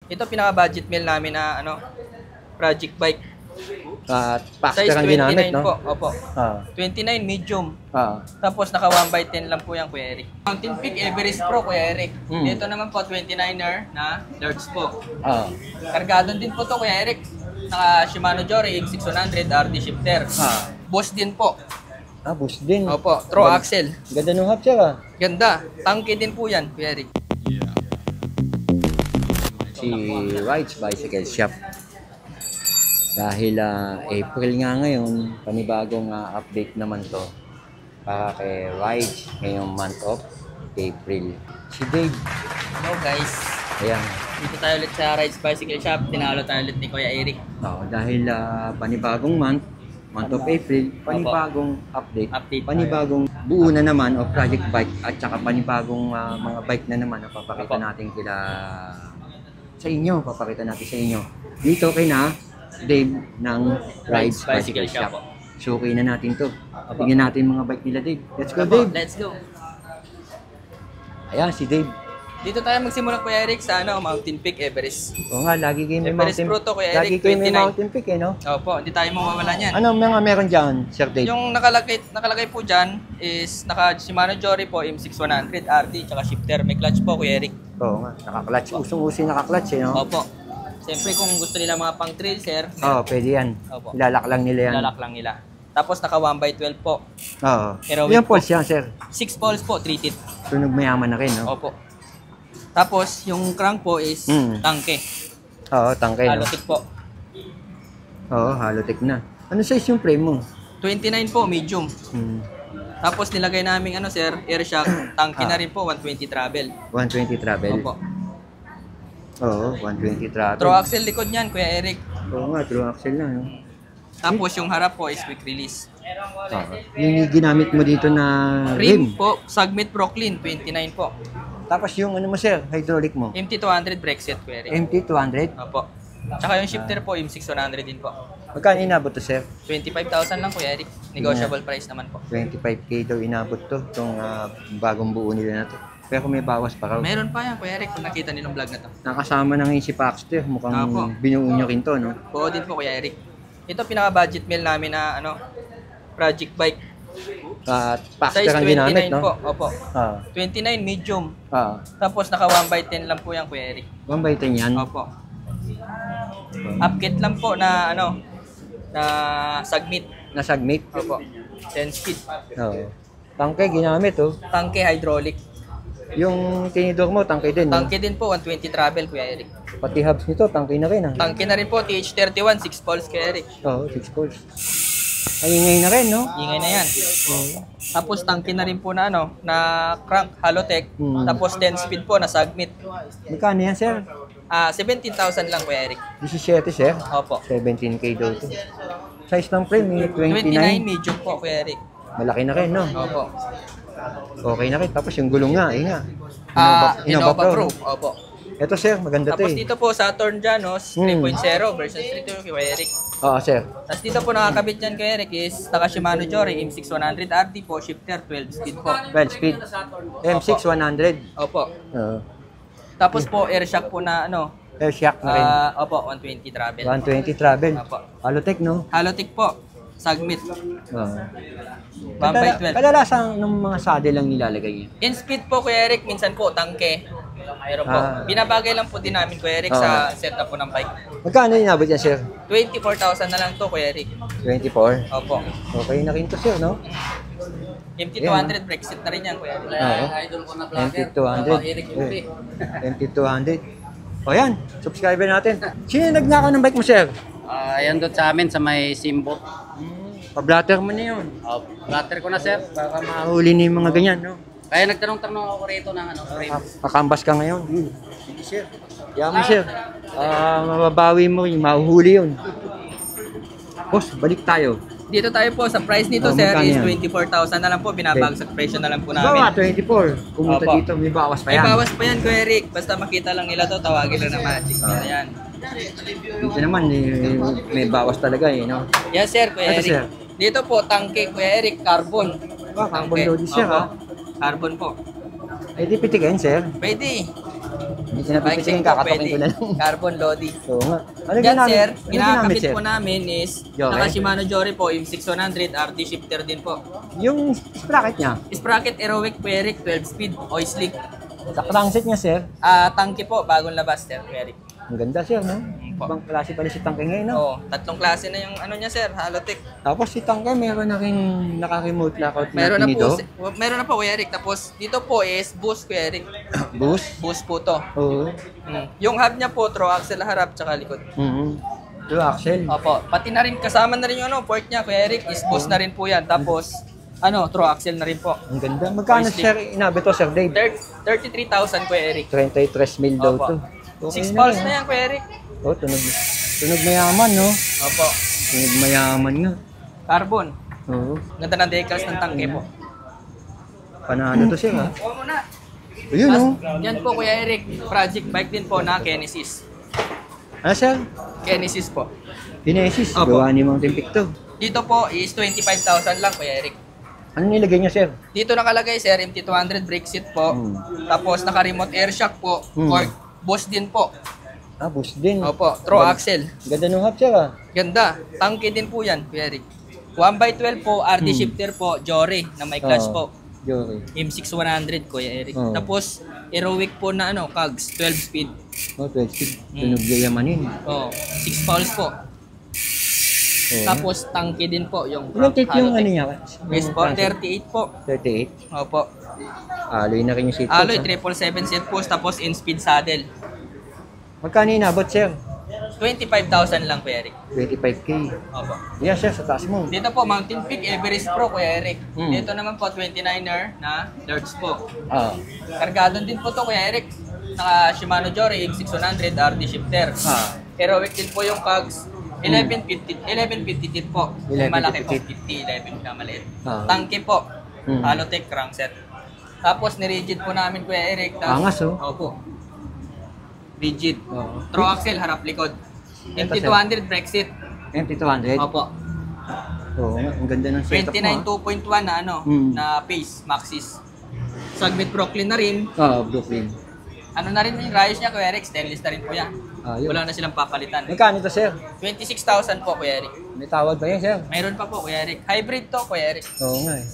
Ito pinaka-budget meal namin na ano, project bike. Paxter Size ang 29 ginamit, no? po. Opo. Ah. 29 medium. Ah. Tapos naka 1x10 lang po yan, Kuya Eric. Mountain Peak Everest Pro, Kuya Eric. Dito naman po 29er na large po. Ah. Kargado din po to, Kuya Eric. Naka Shimano Jory X600 RD shifter. Ah. Boss din po. Ah, boost din. Opo, throw axle. Ganda nung hub, sir, ah. Ganda. Tangke din po yan, Kuya Eric. Si Rides Bicycle Shop. Dahil April nga ngayon, panibagong update naman to para kay Rides ngayong month of April. Si Dave. Hello guys. Ayan. Dito tayo ulit sa Rides Bicycle Shop. Tinalo tayo ulit ni Kuya Eric. Dahil panibagong month of April, panibagong update, panibagong buo na naman o project bike at saka panibagong mga bike na naman na papakita natin sa inyo, dito kay na Dave ng Rides Bicycle Shop. Suki na natin to. Tingnan natin mga bike nila, Dave. Let's go, Dave. Let's go. Ayan si Dave. Dito tayo magsimula, Kuya Eric, sa Mountain Peak Everest. Oo nga, lagi kayo may Everest Mountain Pro to, Kuya Lagi Eric, kayo may 29. Mountain Peak, eh, no? Opo, hindi tayo mawawala niyan. Ano mga meron dyan, Sir Dave? Yung nakalagay po dyan is naka Shimano Jory po, M6100 RD, tsaka shifter. May clutch po, Kuya Eric. Oo nga, naka-clutch. Usong-usi naka-clutch, eh, no? Opo. Siyempre kung gusto nila mga pang trail, sir. Oo, pwede yan. Opo. Ilalak lang nila yan. Lalak lang nila. Tapos naka 1x12 po. Oo. Pero Ilang with poles yan, Sir? 6 poles po, 3 teeth. Tunog mayaman na rin, no? Opo. Tapos yung crank po is tangke. Oo, tangkay, no? Halotik po. Oo, halotik na. Ano size yung frame mo? 29 po, medium. Tapos nilagay namin sir, air shock. Tangke na rin po, 120 travel. 120 travel? Opo. Oo, 120 travel. Throw axle likod niyan, Kuya Eric. Oo nga, through axle na, no? Tapos yung harap po is quick release. Yung ginamit mo dito na Rim po, Submit Pro Clean, 29 po. Tapos yung ano mo, sir, hydraulic mo? MT200 brake set, Kuya Eric. MT200? Opo. Tsaka yung shifter po, M600 din po. Magkano inabot to, sir? 25,000 lang, Kuya Eric. Negotiable price naman po. 25K daw inabot to, itong bagong buo nila na to. Pero may bawas pa raw. Meron pa yan, Kuya Eric, kung nakita nilang vlog na to. Nakasama na ngayon si Paxter, mukhang Opo. binuo nyo rin to, no? Oo din po, Kuya Eric. Ito pinaka-budget meal namin na project bike. Paxter Size ang 29 ginamit, no? po, opo. 29 medium. Tapos naka 1x10 lang po yan, Kuya Eric. 1x10 yan? Opo. Upkit lang po na na submit. Na submit? Opo. 10 speed. Oo. Tangke ginamit, oh. Tangke hydraulic. Yung tinidor mo, tangke din, no? Tangke din po, 120 travel, Kuya Eric. Pati hubs nito, tangke na rin, ah. Tangke na rin po, TH31, 6 poles, Kuya Eric. Oo, 6 poles. Ay, ingay na rin, no? Ingay na yan. Tapos tangke na rin po na na crank, Halotech. Tapos 10 speed po na submit. Magkano yan, sir? 17,000 lang, Kuya Eric. 17, sir? Opo. 17K daw to. Size ng frame, 29 29. medium po, Kuya Eric. Malaki na rin, no? Opo. Okay na rin. Tapos yung gulong nga, nga. Innova Pro. Opo. Ito, sir, maganda to, Tapos eh. dito po, Saturn Janos 3.0 version 3 Kuya Eric. Oo, sir. Tapos dito po nakakabit dyan, Kuya Eric, is naka Shimano Jory M6100 RD po, shifter 12 speed po. 12 speed. M6100. Opo. Oo. Tapos po, air shock po na Air shock na rin. opo, 120 travel. 120 travel. Opo. Halotech, no? Halotic po, submit. Oo. 1x12. Kadalasan ng mga saddle lang nilalagay niya. In speed po, Kuya Eric, minsan po, tangke. Pero po, binabagay lang po din namin, Kuya Eric, sa setup po ng bike. Magkano inabot yan, sir? 24,000 na lang to, Kuya Eric. 24? Opo. Okay na rin to, sir, no? MT200 Brexit na rin yan, Kuya Eric. Oo. MT200. MT200. O yan, subscriber natin. Sino yung nagnakaw ng bike mo, sir? Ayan doon sa amin sa may Simbo. Pa-blatter mo na yun. Blatter ko na, sir. Baka mahuli ni mga ganyan, no? Kaya nagtanong-tanong ako rito ng frame. Pakambas ka ngayon. Sige, sir. Yan mo, sir. Mababawi mo, mahuhuli yun. Boss, balik tayo. Dito tayo po, sa price nito, sir, magkano is yan? 24,000 na lang po. Binabagsak presyo na lang po Bawa, namin. 24. Pumunta Opo. dito, may bawas pa May yan. bawas pa yan, Kuya Eric. Basta makita lang nila to, tawagin lang na Magic. Yan. Dito naman, may bawas talaga, eh, no? Yes, sir, Kuya Ito, Eric. sir. Dito po, tangke, Kuya Eric, carbon. Carbon Tangke. load, sir, Opo. ha? Carbon po. Eh, di pitikin, sir. Pwede. Hindi ko Bike napipitin, check po, kakatokin pwede. ko na lang. Carbon Lodi. Oo nga. Ano Yan ginamit? sir, Ano ginamit, kinakabit sir? po namin is Jory? naka Shimano Jory po, yung 600 RT shifter din po. Yung sprocket niya, Sprocket Aerowick Pueric 12 speed, oil slick. sa crankset niya, sir. Tangke po, bagong labas sir, Pueric. Ang ganda, sir, no? Po. Ibang klase pala si Tangke ngayon, no? Oo, tatlong klase na yung ano niya sir, Halotech. Tapos si Tangke, meron na rin naka-remote lockout na Meron na tinido. meron na po Pueric. Tapos dito po is boost Pueric. Boost. Boost po to. Oo. Yung hub niya po, throw axle harap tsaka likod. Yung axle. Opo, pati na rin kasama na rin yung ano, fork niya, Kuya Eric, is boost na rin po yan. Tapos throw axle na rin po. Ang ganda. Magkano, Voice sir, inabot to, Sir Dave? 33,000 Kuya Eric. 33 mil daw Opo. to. Okay 6 na pulse yan. na yan Kuya Eric. Oh, tunog mayaman, no? Opo. Tunog mayaman nga. Carbon. Oo. Ganda ng decals ng tangke po. Panalo to, sir, ha? Kuha mo na. Ayun, no? Yan po Kuya Eric, project bike din po na Genesis. Ano, sir? Genesis po. Kinesis. Opo. Gawa ni Mountain Peak to. Dito po is 25,000 lang Kuya Eric. Ano nilagay niya, sir? Dito nakalagay sir, MT200 brake seat po. Tapos naka-remote air shock po. Fork. Boost din po. Boost din. Opo, throw axle. Ganda nung hub, sir, ha? Ganda. Tangke din po yan, Kuya Eric. 1x12 po, RD shifter po, Jory na may clutch po. Jory. M6100, Kuya Eric. Oo. Tapos, Aerowick po na Cogs, 12 speed. Oh, 12 speed. Tunog yayamanin. Oh, 6 pulse po. Oo. Tapos, tangke din po yung Ilang tape yung ano Halotech. niya? Yes po, Yung 38 po. 38. Opo. Alloy na rin yung seat Alloy, post, ha? 777 set post, tapos in-speed saddle. Magkano inabot, sir? 25,000 lang, Kuya Eric. 25K. Opo. Yeah, sir, sa taas mo. Dito po, Mountain Peak Everest Pro, Kuya Eric. Mm. Dito naman po, 29er na Lurch po. Ah. Kargado din po to, Kuya Eric. Naka Shimano Jory, 600 RD shifter. Aerowick din po yung cogs. 1150 tit po. Yung malaki po, 50, 11 na maliit. Tangke po. Halotech crankset. Tapos ni-rigid po namin, Kuya Eric. Angas, oh. Opo. Rigid. Oo. Throw axle, harap likod. MT200 brake seat. MT200? Opo. Oo, ang ganda ng setup mo. 29 2.1 na na pace, Maxis. Sagmit Brooklyn na rin. Brooklyn. Ano na rin yung rayos niya, Kuya Eric? Stainless na rin po yan. Yun. Wala na silang papalitan. Magkano ito, sir? 26,000 po, Kuya Eric. May tawad ba yan, sir? Mayroon pa po, Kuya Eric. Hybrid to, Kuya Eric. Oo nga, eh.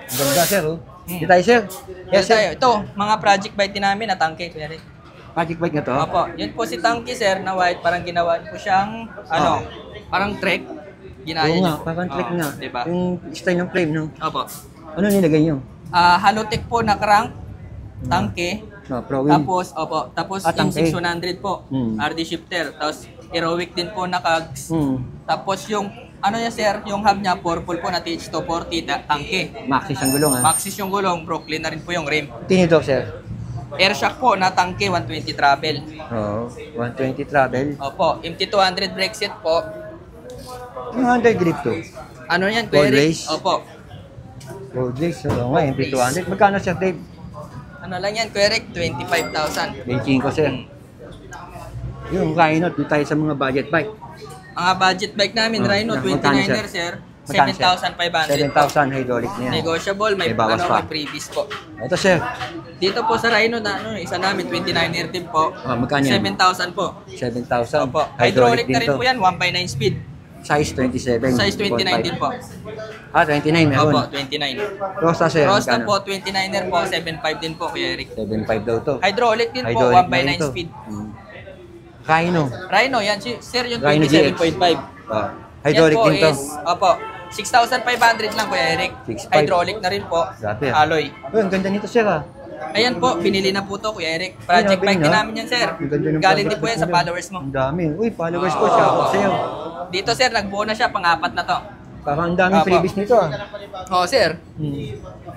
Ang ganda, sir, oh. Di tayo, sir. Yes, tayo. Ito, mga project bike din namin na tangke, Kuya Eric. Magic bike na to? Opo. Yun po si Tangke, sir, na white. Parang ginawa po siyang, parang trek. Ginaya Oo nga, niyo po. parang trick nga. Diba? Yung style ng frame, no? Opo. Ano nilagay nyo? Halotech po na crank, tangke. Pro wheel. Tapos tangke. yung 600 po, RD shifter. Tapos Aerowick din po na cogs. Tapos yung, ano niya sir, yung hub niya, purple po na TH240, tangke. Maxis ang gulong, ha? Maxis yung gulong, Brooklyn na rin po yung rim. Tinidor, sir? Air shock po na tangke, 120 travel. Oo, 120 travel. Opo, MT200 brake set po. Yung under grip to? Ano yan, Gold Kuya Eric? race? Opo. Gold race, oo nga, MP200. Magkano, sir, Dave? Ano lang yan, Kuya Eric? 25,000. 25, sir. Yung Rhino, doon tayo sa mga budget bike. Mga budget bike namin, Rhino, magkano, 29er, sir. Magkano, sir? 7,500 po. 7,000 hydraulic na yan. Negotiable, may, May bawas pa. may previous po. Ito, sir. Dito po sa Rhino, na, isa namin, 29er din po. Magkano yan? 7,000 po. 7,000. Opo. Hydraulic na rin po yan, 1x9 speed. Size 27. Size 29 din po. 29 meron. Opo, 29. Rosta, sir. Rosta magkano? po, 29er po, 7.5 din po, Kuya Eric. 7.5 daw to. Hydraulic din po, Hydraulic na 1x9 rin to. speed. Rhino. Rhino, yan, sir, yung Rhino 27.5. Hydraulic yan po din to. is, opo, 6,500 lang, Kuya Eric. 6,500. Hydraulic na rin po. Grabe, Alloy. Uy, ang ganda nito, sir, ah. Ayan po, pinili na po to, Kuya Eric. Project Ay, bike din na. namin yan, sir. Ang ganda ng Galing din project po yan bike sa nila. followers mo. Ang dami. Uy, followers ko, shoutout sa'yo. Dito, sir, nagbuo na siya, pang-apat na to. Parang ang daming Apo. freebies nito, ah. Oo, sir.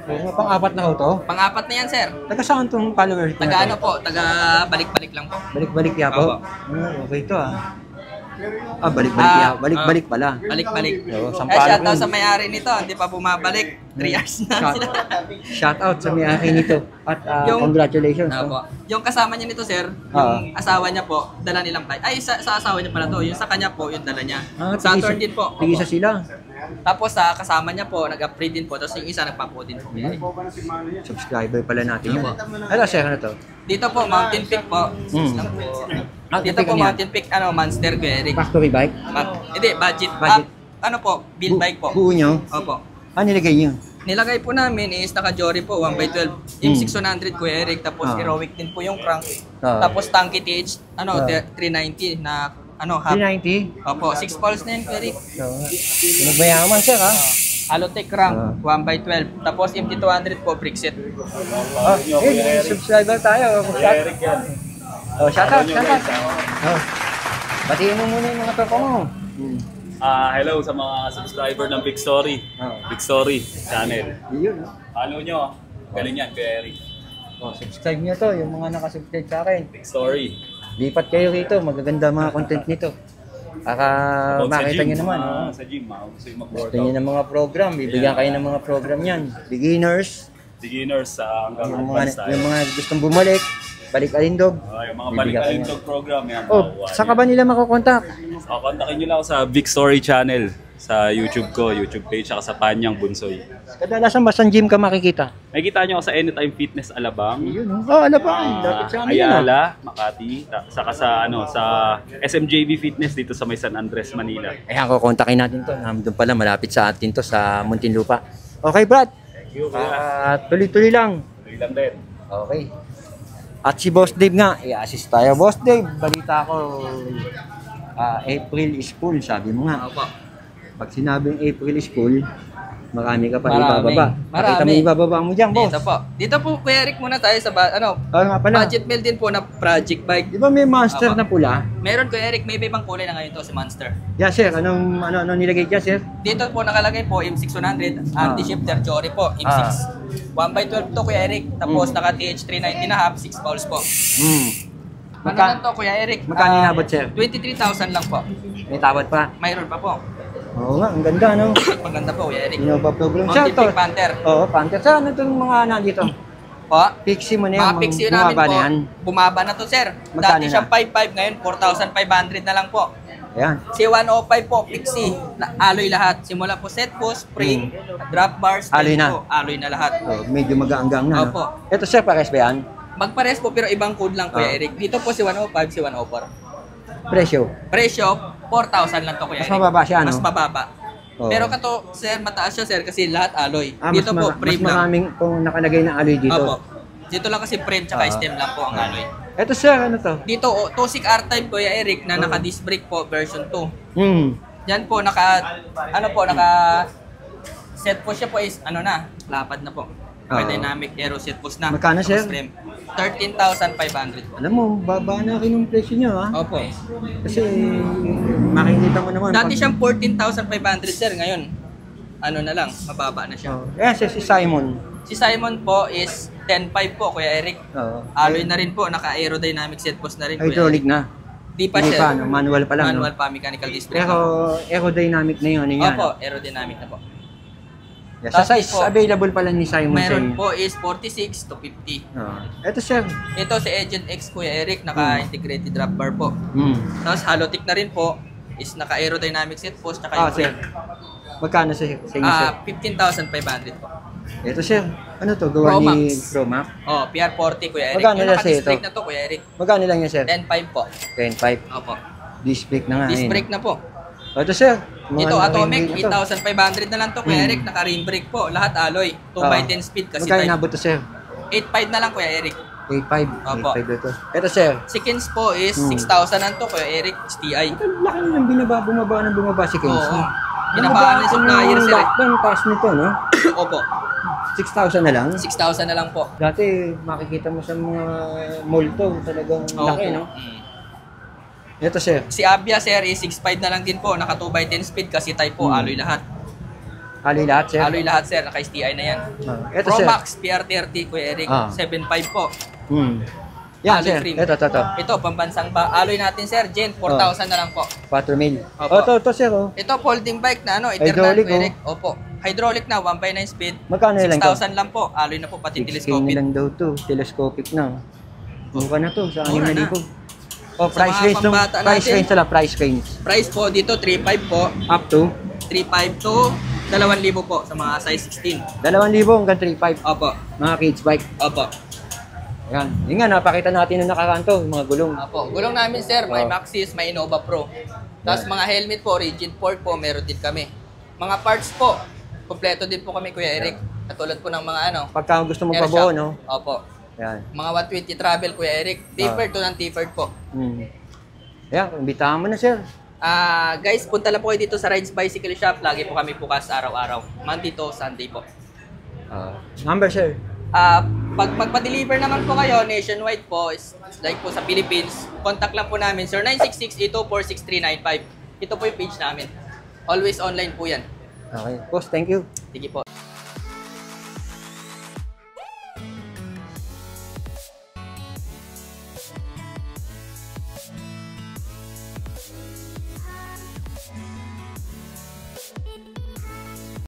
Oo nga, pang-apat na ho to. Pang-apat na yan, sir. Taga saan tong followers ko na Taga to? ano po, taga balik-balik lang po. Balik-balik ya Apo. po? Okay to, ah. Balik-balik ya. Balik-balik pala. Balik-balik. Oo, Eh, sampalok shoutout yun. sa may-ari nito, hindi pa bumabalik. 3 years na sila. Shout out sa may-ari nito. At congratulations. Opo. Yung kasama niya nito, sir, yung asawa niya po, dala nilang bike. Ay, sa asawa niya pala to. Yung sa kanya po, yung dala niya. Saturn din po. Tigisa sila. Tapos sa kasama niya po, nag-upgrade din po. Tapos yung isa nagpapo din po. Subscriber pala natin yun. Ano sir, ano to? Dito po, Mountain Peak po. Lang po. Dito po, Mountain Peak, Monster ko, Eric. Factory bike? Hindi, budget. Ano po, build bike po. Buo nyo? Opo. Nilagay nyo? Nilagay po namin is naka-Jory po, 1x12. Yung 600 ko, Eric. Tapos Heroic din po yung crank. Tapos Tanky TH, 390 na half. 390? Opo, 6 pulse na yun, Eric. Pinagmayaman sir ha? Alotech crank, 1x12. Tapos MT200 po, brick set. Subscriber tayo. Shout out. Batiin mo muna yung mga tropa mo. Hello sa mga subscriber ng Big Story. Big Story channel. Yun. Follow nyo. Galing yan, Kuya Eric. Subscribe nyo to, yung mga nakasubscribe sa akin. Big Story. Lipat kayo rito, magaganda mga content nito. Para makita nyo naman. Sa gym, gusto yung mag-workout. Gusto nyo ng mga program, bibigyan kayo ng mga program yan. Beginners, Beginners hanggang advanced tayo. yung mga gustong bumalik, balik alindog. Yung mga balik-alindog program yan. Saan ka ba nila makukontak? Kontakin nyo lang ako sa Big Story channel. Sa YouTube ko, YouTube page, saka sa Panyang Bunsoy. Kadalasan ba saan gym ka makikita? Makikita nyo ako sa Anytime Fitness Alabang. Alabang. Dapat sa amin yun. Ayala, Makati, saka sa SMJB Fitness dito sa may San Andres, Manila. Ayan, kukontakin natin to. Doon pala, malapit sa atin to, sa Muntinlupa. Okay, Brad. Thank you, kuya. Tuloy-tuloy lang. Tuloy lang din. Okay. At si Boss Dave nga, i-assist tayo. Boss Dave, balita ko, April is full, sabi mo nga. Opo. Pag sinabing April is full, marami ka pa ibababa. Pakita mo Marami. ibababa mo dyan, boss. Dito po, Kuya Eric, muna tayo sa Nga pala. budget meal din po na project bike. Di ba may monster na pula? Meron, Kuya Eric, may ibang kulay na ngayon to, si Monster. Yeah, sir. Ano nilagay dyan, sir? Dito po nakalagay po, M600, anti-shifter, Jory po, M6. 1x12 to, Kuya Eric. Tapos naka TH390 na half, 6 pulse po. Ano lang to, Kuya Eric? Magkano inabot, sir? 23,000 lang po. May tawad pa. Mayroon pa po. Oo nga, ang ganda, no? Maganda po, Kuya Eric. Hindi pa problem. Mountain Peak Panther. Oo, Panther. Saan itong mga nandito? Po? Pixie mo na yan. Mga pixie namin bumaba po, na yan. bumaba na to, sir. Magkano Dati na? siyang 5.5, ngayon 4,500 na lang po. Ayan. Si 105 po, pixie. Alloy lahat. Simula po set po, spring, drop bars, Alloy na? po, alloy na lahat. Medyo magaanggang na. Opo. No? Ito, sir, pares ba yan? Magpares po pero ibang code lang, Kuya Eric. Dito po si 105, si 104. Presyo. Presyo, 4,000 lang to, Kuya Mas Eric. mababa siya, no? Mas mababa. Oo. Pero kato, sir, mataas siya, sir, kasi lahat alloy. Dito po, mas frame lang. maraming kung nakalagay na alloy dito. Opo. Dito lang kasi frame tsaka stem lang po ang alloy. Ito, sir, ano to? Dito, Tosik R-Type, Kuya Eric, na naka-disc brake po, version 2. Yan po, naka set po siya po is, lapad na po. Dynamic aero set post na. Magkano, sir? 13,500 po. Alam mo, baba na rin yung presyo nyo, ha? Opo. Kasi makikita mo naman. Dati siyang 14,500, sir. Ngayon, na lang, mababa na siya. Si Simon. Si Simon po is 10.5 po, Kuya Eric. Alloy na rin po, naka-aerodynamic set post na rin, Kuya Hydraulic Eric. na. Di pa Hindi siya. pa, no? Manual pa lang. Manual no? pa, mechanical disc brake. Pero aerodynamic na yun. Ano yan? Opo, aerodynamic na po. Sa Tapos size po, available pala ni Simon Meron sa po is 46 to 50. Ito, sir. Ito si Agent X, Kuya Eric, naka-integrated drop bar po. Tapos Halotech na rin po, is naka-aerodynamic set post, naka Sir. Magkano sa inyo, sir? 15,500 po. Ito, sir. Ano to? Gawa ni Promax. Promax? PR40, Kuya Eric. Magkano Yung na sa naka-disc ito? brake na to, Kuya Eric. Magkano lang yan, sir? 10.5 po. 10.5. Opo. Disc brake na nga. Disc ayun. brake na po. Ito, sir. Ito, Atomic, ito. 8,500 na lang to, Kuya Eric. Naka-rim brake po. Lahat alloy. 2x10 speed kasi Magkano type. nabot to, sir? 8.5 na lang, Kuya Eric. 8.5. Opo. 8.5 ito. Ito, sir. Si Kins po is 6,000 lang to, Kuya Eric. STI. Ito, laki na bumaba si Kenzie. Oo. Binabaan ng supplier, sir. Ang taas nito, no? Opo. 6,000 na lang. 6,000 na lang po. Dati, makikita mo sa mga mall to, talagang laki, no? Ito, sir. Si Abia, sir, is 6.5 na lang din po. Naka 2x10 speed kasi type po, alloy lahat. Alloy lahat, sir? Alloy lahat, sir. Naka-STI na yan. Ito, sir. Promax, PR30, Kuya Eric. 7.5 po. Yan, Alloy sir. frame. Ito. Ito, pambansang ba. Alloy natin, sir. Gen, 4,000 na lang po. 4 mil. Opo. Ito, sir, oh. Ito, folding bike na, Eternal, Hydraulic, Kuya Eric. Opo. Hydraulic na, 1/9 speed. Magkano lang to? 6,000 lang po. Alloy na po, pati 6K na telescopic. lang daw to. Telescopic na. Mura na to sa Mura na. 6,000. Oh, Sa price mga range nung pambata price natin. range lang, price range. Price po dito, 3,500 po. Up to 3,500 to 2,000 po sa mga size 16. 2,000 hanggang 3,500. Opo. Mga kids bike. Opo. Ayan. Yun nga, napakita natin nung nakaraan to, yung mga gulong. Opo. Gulong namin, sir. May Oh. Maxxis, may Innova Pro. Tapos mga helmet po, rigid fork po, meron din kami. Mga parts po, kompleto din po kami, Kuya Eric. Katulad po ng mga Pagka gusto mo air pabuo, shock. no? Opo. Ayan. Mga 120 travel, Kuya Eric. Tapered to ng tapered po. Ayan, imbitahan mo na, sir. Guys, punta lang po kayo dito sa Rides Bicycle Shop. Lagi po kami bukas araw-araw. Monday to Sunday po. Number, sir. Pag magpa-deliver naman po kayo, nationwide po, like po sa Philippines, contact lang po namin, sir, 966-824-6395. Ito po yung page namin. Always online po yan. Okay. Boss, thank you. Sige po.